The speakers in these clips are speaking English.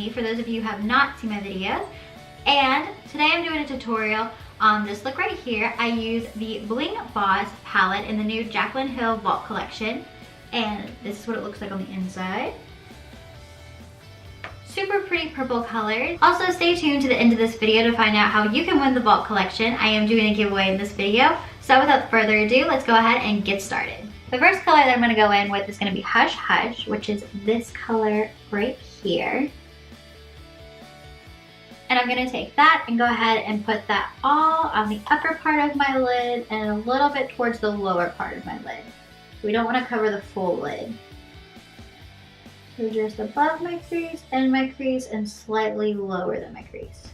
me, for those of you who have not seen my videos. And today I'm doing a tutorial on this look right here. I use the Bling Boss palette in the new Jaclyn Hill Vault Collection. And this is what it looks like on the inside. Super pretty purple colors. Also, stay tuned to the end of this video to find out how you can win the Vault Collection. I am doing a giveaway in this video. So without further ado, let's go ahead and get started. The first color that I'm going to go in with is going to be Hush Hush, which is this color right here. And I'm going to take that and go ahead and put that all on the upper part of my lid and a little bit towards the lower part of my lid. We don't want to cover the full lid. So just above my crease, and my crease, and slightly lower than my crease.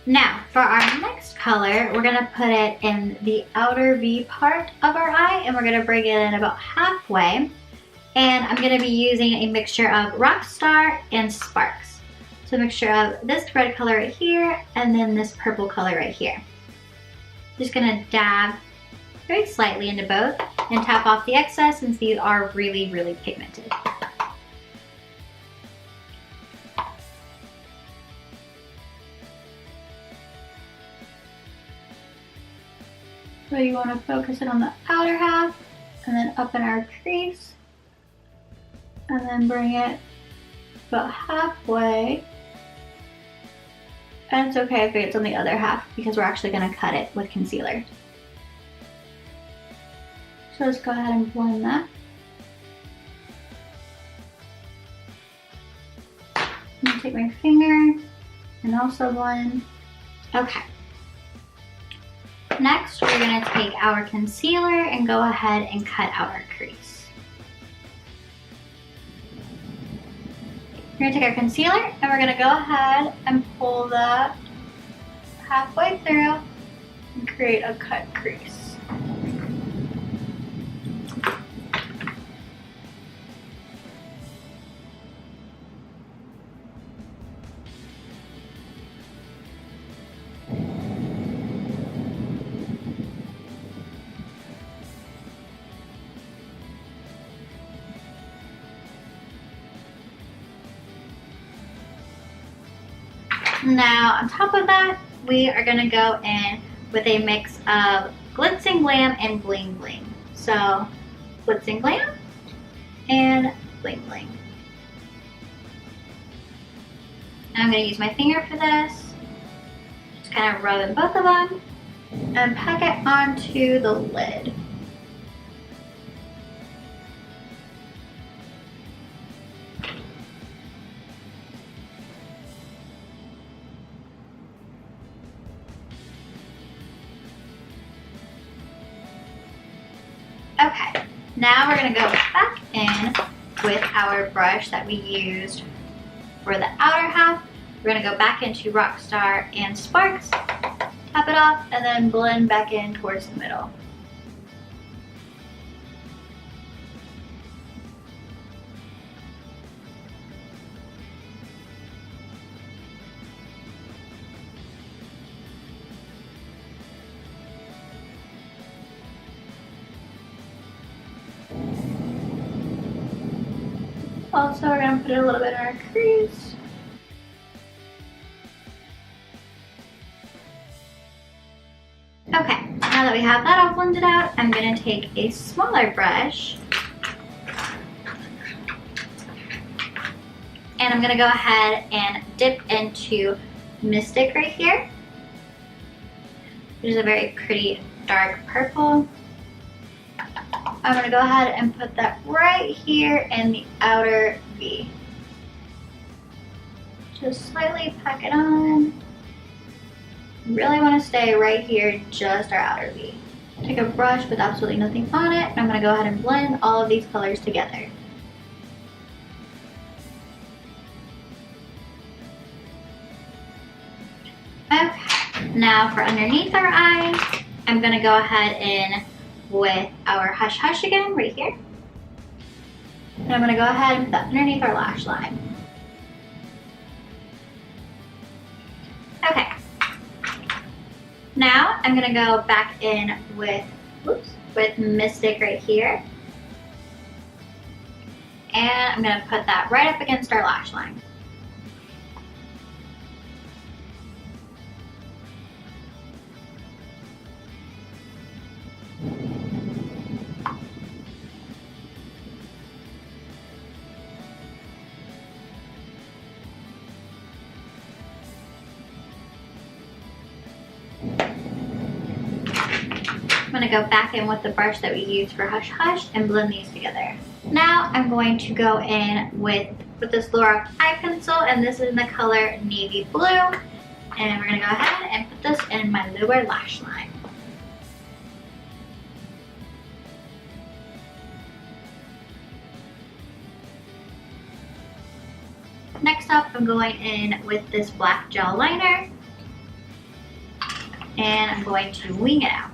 Now, for our next color, we're gonna put it in the outer V part of our eye, and we're gonna bring it in about halfway. And I'm gonna be using a mixture of Rockstar and Sparks. So a mixture of this red color right here, and then this purple color right here. Just gonna dab very slightly into both and tap off the excess since these are really, really pigmented. So you want to focus it on the outer half and then up in our crease and then bring it about halfway. And it's okay if it's on the other half because we're actually going to cut it with concealer. So let's go ahead and blend that. I'm going to take my finger and also blend. Okay. Next, we're going to take our concealer and go ahead and cut out our crease. We're going to take our concealer and we're going to go ahead and pull that halfway through and create a cut crease. Now, on top of that, we are going to go in with a mix of Glitz and Glam and Bling Bling. So, Glitz and Glam and Bling Bling. And I'm going to use my finger for this. Just kind of rub in both of them and pack it onto the lid. Okay, now we're going to go back in with our brush that we used for the outer half. We're going to go back into Rockstar and Sparks, tap it off, and then blend back in towards the middle. Also, we're going to put it a little bit in our crease. Okay, now that we have that all blended out, I'm going to take a smaller brush and I'm going to go ahead and dip into Mystic right here, which is a very pretty dark purple. I'm going to go ahead and put that right here in the outer V. Just slightly pack it on. Really want to stay right here, just our outer V. Take a brush with absolutely nothing on it, and I'm going to go ahead and blend all of these colors together. Okay, now for underneath our eyes, I'm going to go ahead and with our Hush Hush again, right here. And I'm going to go ahead and put that underneath our lash line. Okay. Now I'm going to go back in with with Mystic right here. And I'm gonna put that right up against our lash line. I'm going to go back in with the brush that we used for Hush Hush and blend these together. Now I'm going to go in with this Lorac eye pencil, and this is in the color Navy Blue. And we're going to go ahead and put this in my lower lash line. Next up, I'm going in with this black gel liner, and I'm going to wing it out.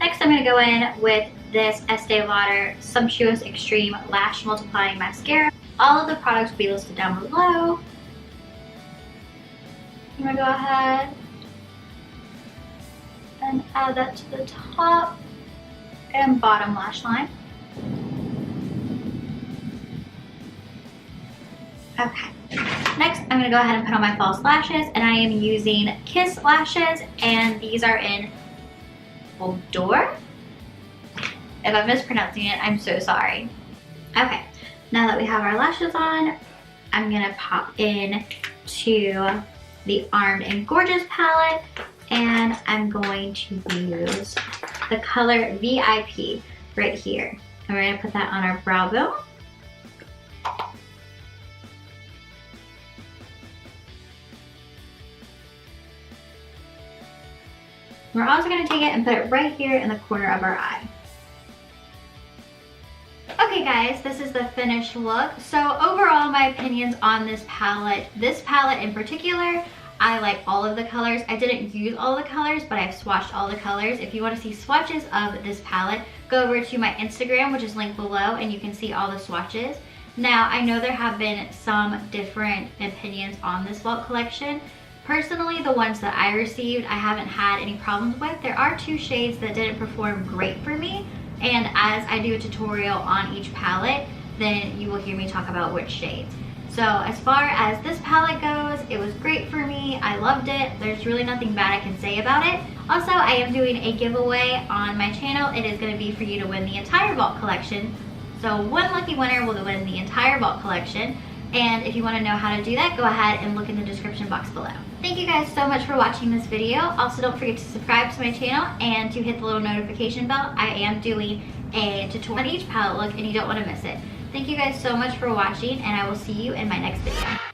Next, I'm going to go in with this Estee Lauder Sumptuous Extreme Lash Multiplying Mascara. All of the products will be listed down below. I'm going to go ahead and add that to the top and bottom lash line. Okay. Next, I'm going to go ahead and put on my false lashes, and I am using Kiss lashes, and these are in Odor. If I'm mispronouncing it, I'm so sorry. Okay, now that we have our lashes on, I'm gonna pop in to the Armed and Gorgeous palette, and I'm going to use the color VIP right here. And we're gonna put that on our brow bone. We're also going to take it and put it right here in the corner of our eye. Okay guys, this is the finished look. So overall, my opinions on this palette in particular, I like all of the colors. I didn't use all the colors, but I've swatched all the colors. If you want to see swatches of this palette, go over to my Instagram, which is linked below, and you can see all the swatches. Now, I know there have been some different opinions on this Vault collection. Personally, the ones that I received, I haven't had any problems with. There are 2 shades that didn't perform great for me, and as I do a tutorial on each palette, then you will hear me talk about which shades. So as far as this palette goes, it was great for me. I loved it. There's really nothing bad I can say about it. Also, I am doing a giveaway on my channel. It is going to be for you to win the entire Vault collection. So one lucky winner will win the entire Vault collection. And if you want to know how to do that, go ahead and look in the description box below. Thank you guys so much for watching this video. Also, don't forget to subscribe to my channel and to hit the little notification bell. I am doing a tutorial on each palette look, and you don't want to miss it. Thank you guys so much for watching, and I will see you in my next video.